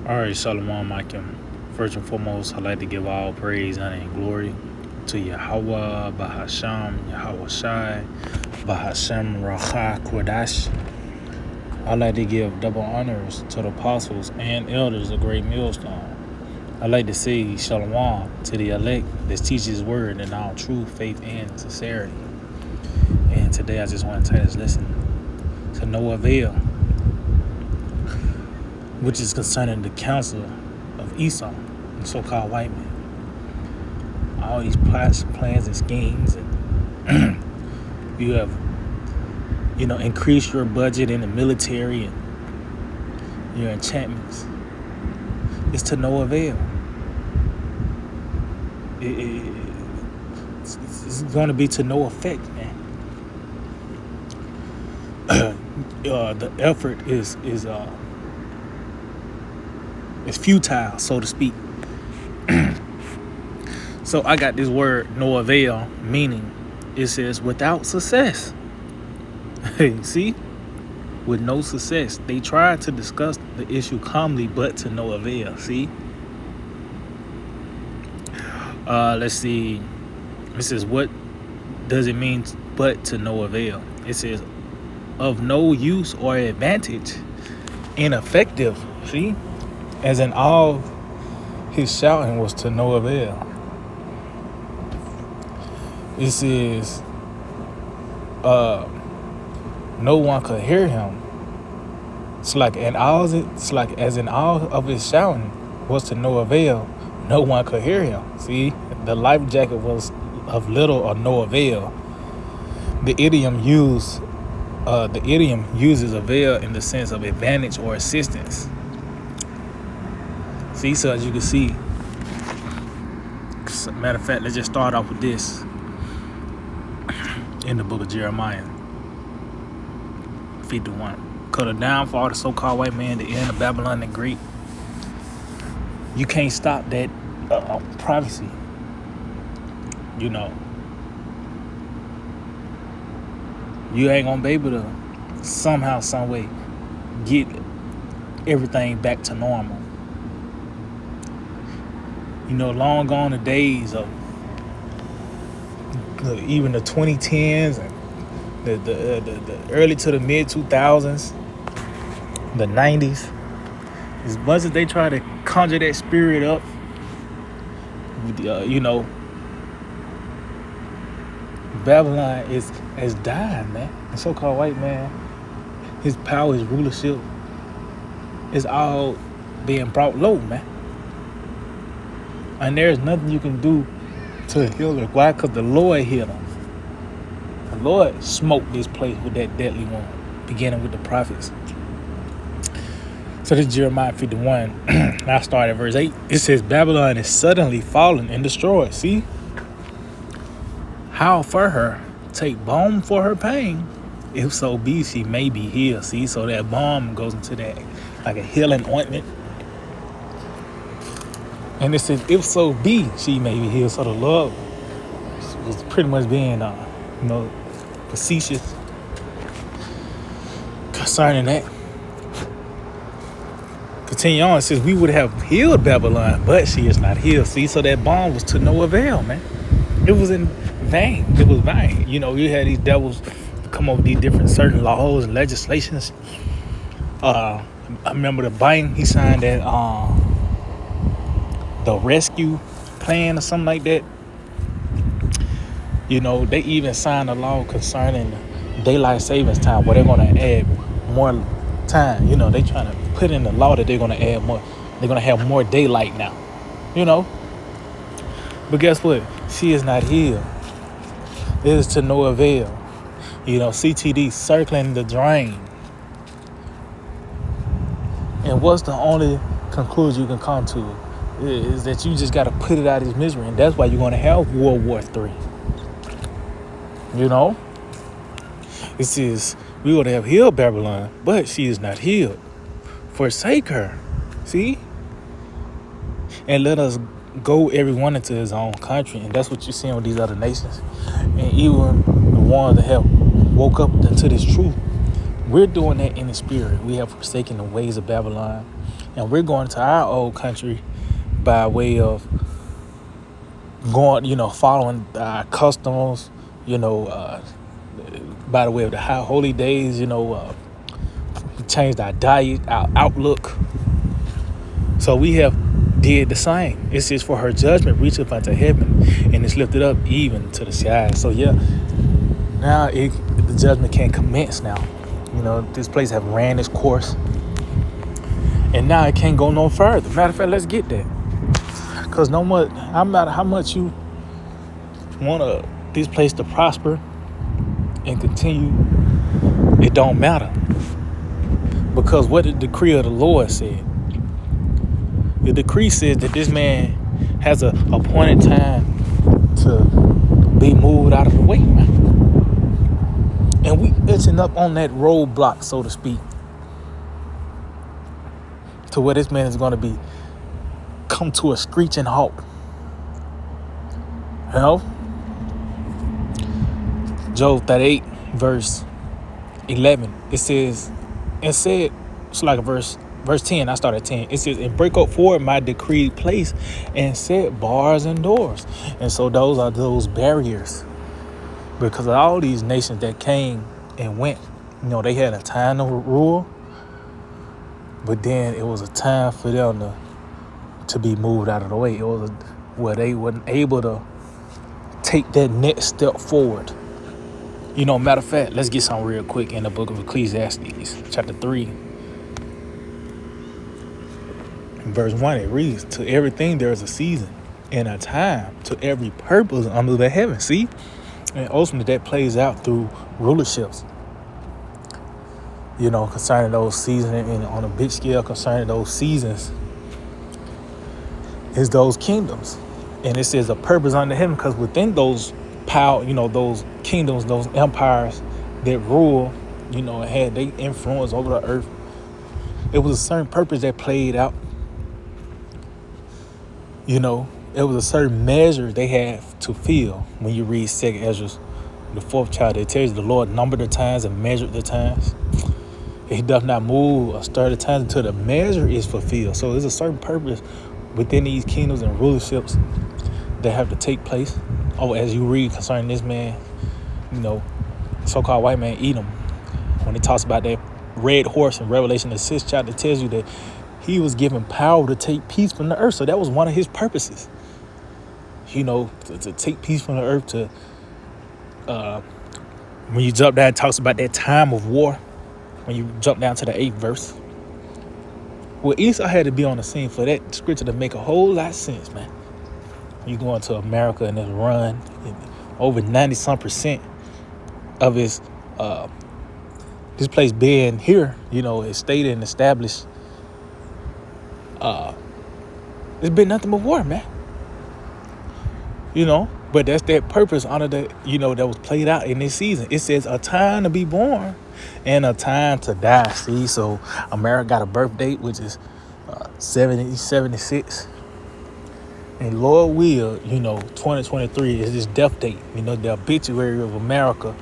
All right, Shalom, Akim. First and foremost, I'd like to give all praise, honor, and glory to Yahweh, Bahasham, Yahweh Shai, Bahasham, Racha, Kodash. I'd like to give double honors to the apostles and elders of Great Millstone. I'd like to say Shalom to the elect that teaches His word in all truth, faith, and sincerity. And today I just want to take this lesson to No Avail, which is concerning the counsel of Esau, the so-called white man. All these plots, plans, and schemes, and you have, increased your budget in the military and your enchantments. It's to no avail. It's going to be to no effect, man. The effort is futile, so to speak. So I got this word, no avail, meaning it says without success. See? With no success. They tried to discuss the issue calmly, but to no avail. See? Let's see. It says, what does it mean but to no avail? It says, of no use or advantage, ineffective. See? As in all his shouting was to no avail. It says, no one could hear him. It's like as in all of his shouting was to no avail, no one could hear him. See, the life jacket was of little or no avail. The idiom uses avail in the sense of advantage or assistance. See, so as you can see, matter of fact, let's just start off with this in the book of Jeremiah 51. Cut it down for all the so-called white man, the end of Babylon the Great. You can't stop that prophecy. You ain't gonna be able to somehow, some way get everything back to normal. Long gone the days of even the 2010s and the early to the mid 2000s, the 90s. As much as they try to conjure that spirit up, Babylon has died, man. The so-called white man, his power, his rulership, is all being brought low, man. And there's nothing you can do to heal it. Why? Because the Lord healed him. The Lord smoked this place with that deadly one, beginning with the prophets. So this is Jeremiah 51. I start at verse 8. It says, Babylon is suddenly fallen and destroyed. See? How for her? Take balm for her pain. If so be, she may be healed. See? So that balm goes into that, like a healing ointment. And it says, if so be, she may be healed. So the Lord was pretty much being, facetious concerning that. Continue on. It says, we would have healed Babylon, but she is not healed. See, so that balm was to no avail, man. It was in vain. It was vain. You had these devils come up with these different certain laws and legislations. I remember the Biden, he signed that the rescue plan or something like that. They even signed a law concerning daylight savings time where they're going to add more time. They trying to put in the law that they're going to add more. They're going to have more daylight now. But guess what? She is not healed. It is to no avail. CTD circling the drain. And what's the only conclusion you can come to is that you just got to put it out of his misery. And that's why you're going to have World War III. It says, we would have healed Babylon, but she is not healed. Forsake her. See? And let us go everyone into his own country. And that's what you're seeing with these other nations. And even the ones that have woke up to this truth, we're doing that in the spirit. We have forsaken the ways of Babylon. And we're going to our old country by way of going, following our customs, by the way of the high holy days, we changed our diet, our outlook. So we have did the same. It says, for her judgment reacheth unto heaven, and it's lifted up even to the skies. So yeah, now the judgment can commence now. This place have ran its course, and now it can't go no further. Matter of fact, let's get that. Because no matter how much you want this place to prosper and continue, it don't matter. Because what the decree of the Lord said. The decree says that this man has a appointed time to be moved out of the way, man. And we itching up on that roadblock, so to speak, to where this man is going to come to a screeching halt. Job 38, verse 11, it says, and said, it's like a verse 10, I start at 10. It says, and break up forward my decreed place and set bars and doors. And so those are those barriers. Because of all these nations that came and went, they had a time to rule, but then it was a time for them to be moved out of the way. It was where they wasn't able to take that next step forward. Matter of fact, let's get something real quick in the book of Ecclesiastes, chapter 3. Verse 1, it reads, to everything there is a season and a time to every purpose under the heaven. See? And ultimately that plays out through rulerships. Concerning those seasons, and on a big scale concerning those seasons is those kingdoms. And it says a purpose under heaven, because within those power, those kingdoms, those empires that rule, had they influence over the earth. It was a certain purpose that played out. It was a certain measure they have to fill. When you read 2 Ezra, the 4th chapter, it tells you the Lord numbered the times and measured the times. He doth not move or stir the times until the measure is fulfilled. So there's a certain purpose within these kingdoms and rulerships that have to take place. As you read concerning this man, so-called white man Edom, when it talks about that red horse in Revelation, the 6th chapter, it tells you that he was given power to take peace from the earth. So that was one of his purposes, to take peace from the earth. To when you jump down, it talks about that time of war. When you jump down to the 8th verse, well, Esau had to be on the scene for that scripture to make a whole lot of sense, man. You go into America and it's run over 90% of its this place being here, it's stated and established. It's been nothing but war, man. But that's that purpose under the, that was played out in this season. It says a time to be born and a time to die. See, so America got a birth date, which is 76. And Lord will, 2023 is his death date. The obituary of America.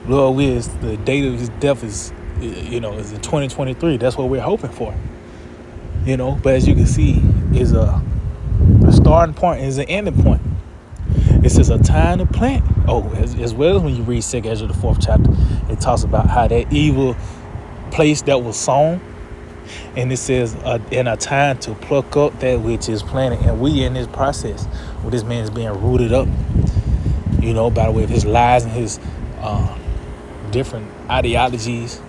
Lord will, is the date of his death is in 2023. That's what we're hoping for. But as you can see, is a starting point is an ending point. It says a time to plant. As well as when you read 2 Ezra, the 4th chapter, it talks about how that evil place that was sown. And it says in a time to pluck up that which is planted. And we in this process where this man is being rooted up, by the way of his lies and his different ideologies.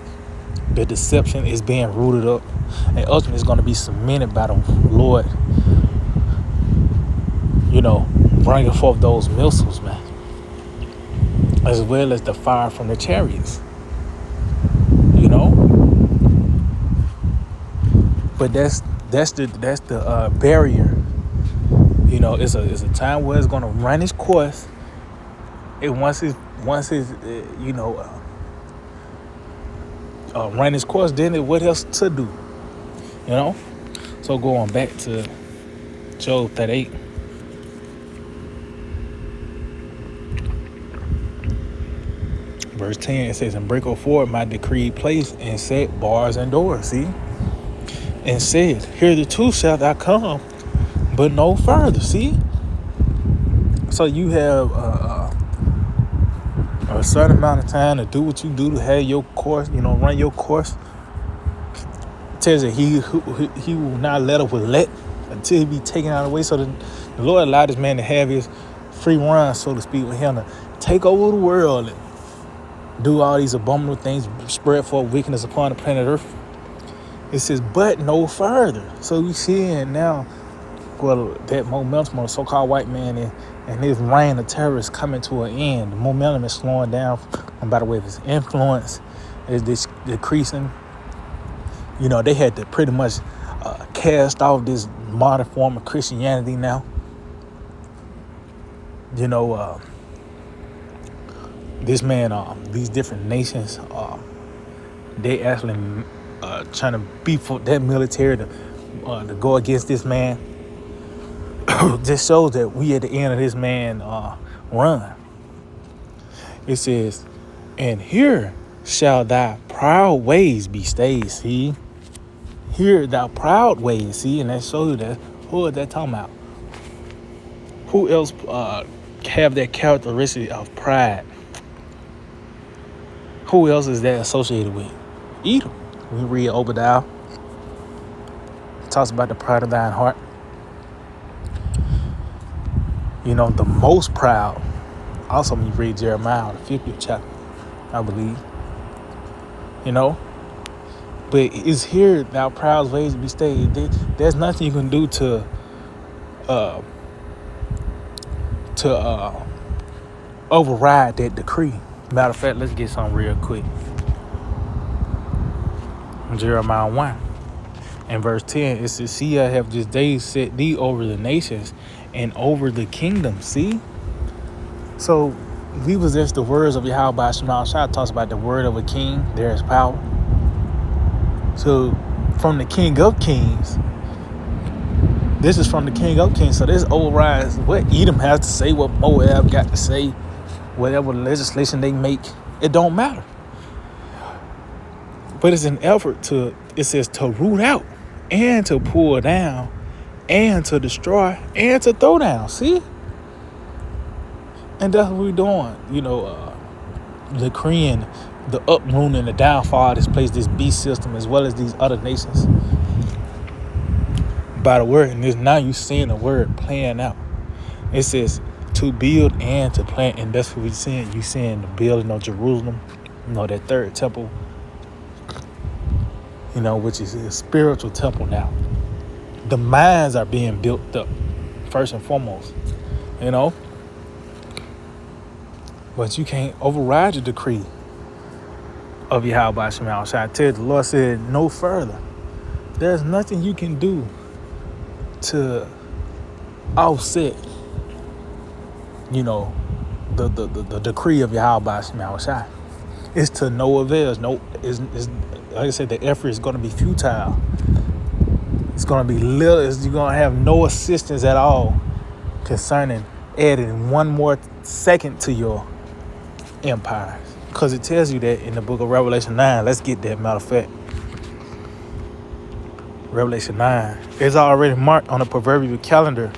The deception is being rooted up. And ultimately it's going to be cemented by the Lord, bringing forth those missiles, man. As well as the fire from the chariots. But that's the barrier. It's a time where it's gonna run its course. And once it's run its course, then what else to do? So going back to Job 38. Verse 10, it says, and break forward my decreed place and set bars and doors. See? and said, hitherto shalt thou come, but no further. See? So you have a certain amount of time to do what you do, to have your course, run your course. It tells that he will not let up with let until he be taken out of the way. So the Lord allowed this man to have his free run, so to speak, with him to take over the world and do all these abominable things, spread forth wickedness upon the planet Earth. It says, but no further. So we seeing now, well, that momentum of the so-called white man and his reign of terror is coming to an end. The momentum is slowing down, and by the way, his influence is decreasing. They had to pretty much cast off this modern form of Christianity now. This man, these different nations, they actually trying to beef up that military to go against this man. Just shows that we at the end of this man run. It says, and here shall thy proud ways be stayed. See, here thy proud ways. See, and that shows you that who is that talking about? Who else have that characteristic of pride? Who else is that associated with? Edom. We read Obadiah. It talks about the pride of thine heart. The most proud. Also, when you read Jeremiah, the 50th chapter, I believe. But it's here thou proud ways to be stayed. There's nothing you can do to override that decree. Matter of fact, let's get something real quick. Jeremiah 1 and verse 10, it says, see, I have this day set thee over the nations and over the kingdom. See? So we possess the words of Yahweh Shema Shah. Talks about the word of a king. There is power. So from the King of Kings, this is from the King of Kings. So this overrides what Edom has to say, what Moab got to say, whatever legislation they make. It don't matter. But it's an effort it says to root out and to pull down and to destroy and to throw down. See? And that's what we're doing. Decreeing the uprooting and the downfall of this place, this beast system, as well as these other nations. By the word, and now you're seeing the word playing out. It says to build and to plant, and that's what we're seeing. You're seeing the building of Jerusalem, that third temple, which is a spiritual temple now. The minds are being built up, first and foremost, But you can't override the decree of Yahweh Shema Shah. The Lord said, no further. There's nothing you can do to offset, the decree of Yahweh Shema Shah. It's to no avail. It's like I said, the effort is going to be futile. It's going to be little. You're going to have no assistance at all concerning adding one more second to your empire. Because it tells you that in the book of Revelation 9. Let's get that, matter of fact. Revelation 9 is already marked on the proverbial calendar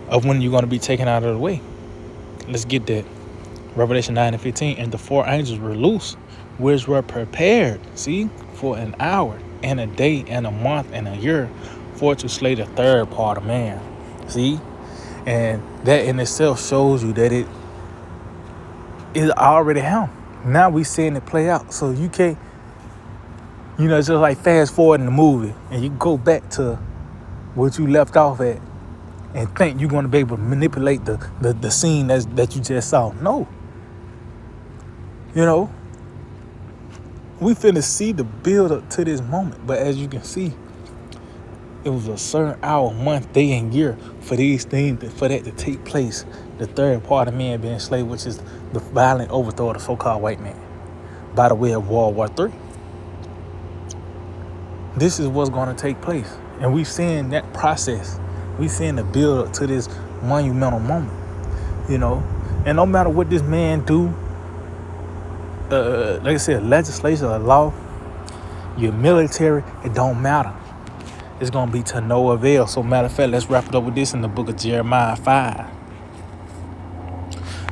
of when you're going to be taken out of the way. Let's get that. Revelation 9 and 15. And the four angels were loose, which were prepared, see, for an hour and a day and a month and a year, for to slay the third part of man. See? And that in itself shows you that it is already happened. Now we seeing it play out. So you can't, it's just like fast forward in the movie and you go back to what you left off at and think you're going to be able to manipulate the scene that you just saw. No. We finna see the build up to this moment. But as you can see, it was a certain hour, month, day, and year for these things, for that to take place. The third part of man being enslaved, which is the violent overthrow of the so-called white man by the way of World War III. This is what's going to take place. And we've seen that process. We've seen the build up to this monumental moment, And no matter what this man do, like I said, legislation or law, your military, it don't matter. It's going to be to no avail. So matter of fact, let's wrap it up with this in the book of Jeremiah 5.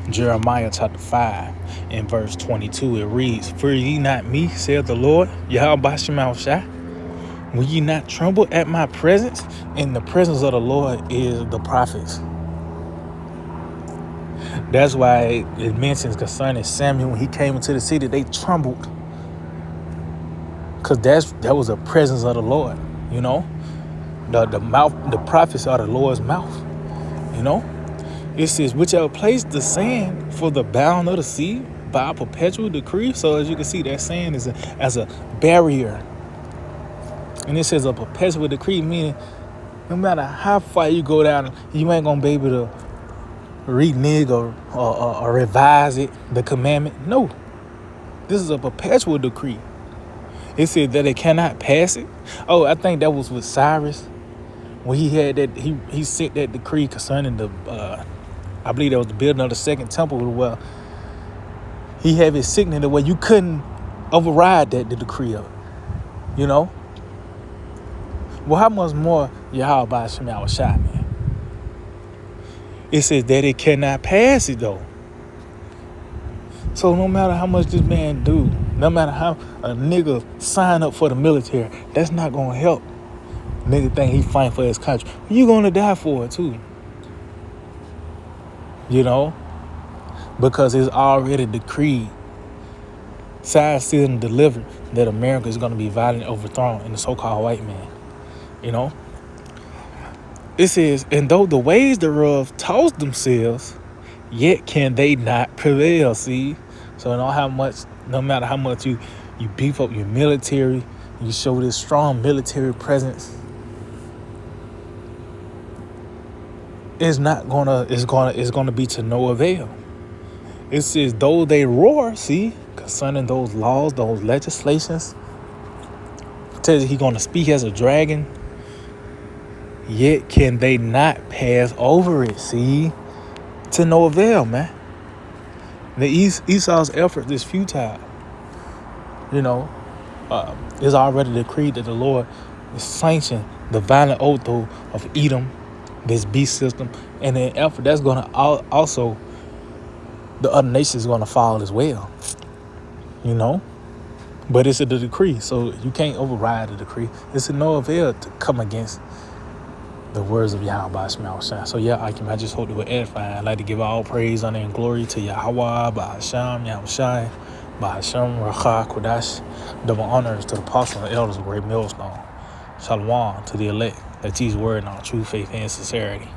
Jeremiah chapter 5 and verse 22, it reads, "Fear ye not me, saith the Lord, Yahweh Bashem Shai. Will ye not tremble at my presence?" And the presence of the Lord is the prophets. That's why it mentions concerning Samuel, when he came into the city, they trembled. Because that was the presence of the Lord, you know. The mouth, the prophets are the Lord's mouth, you know. It says, "Whichever place the sand for the bound of the sea by a perpetual decree." So as you can see, that sand is as a barrier. And it says a perpetual decree, meaning no matter how far you go down, you ain't gonna be able to renege or revise it, the commandment. No, this is a perpetual decree. It said that it cannot pass it. Oh, I think that was with Cyrus when he had that. He sent that decree concerning the. I believe that was the building of the second temple. Well, he had his signature where you couldn't override the decree of it. You know. Well, how much more Yahweh Bashem Shai, man? It says that it cannot pass it though. So no matter how much this man do, no matter how a nigga sign up for the military, that's not gonna help. Nigga think he fighting for his country. You gonna die for it too. You know? Because it's already decreed, signed, sealed, and delivered that America is gonna be violently overthrown in the so-called white man. You know? It says, "And though the ways thereof toss themselves, yet can they not prevail." See? So no matter how much you beef up your military, you show this strong military presence, it's gonna be to no avail. It says, "Though they roar," see, concerning those laws, those legislations, it says he's gonna speak as a dragon, yet can they not pass over it. See, to no avail, man. The Esau's effort is futile. You know, it's already decreed that the Lord is sanctioned the violent oath of Edom, this beast system, and the effort that's going to also, the other nations is going to fall as well. You know, but it's a decree, so you can't override the decree. It's a no avail to come against the words of Yahweh Bashem Shai. So yeah, I just hope it will edify. I'd like to give all praise, honor, and glory to Yahweh Bashem Shai, Bashem Racha Kodash. Double honors to the apostles and elders of Great Millstone. Shalom to the elect that teach word in all true faith and sincerity.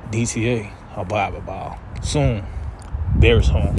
DTA, abide by. Soon, very soon.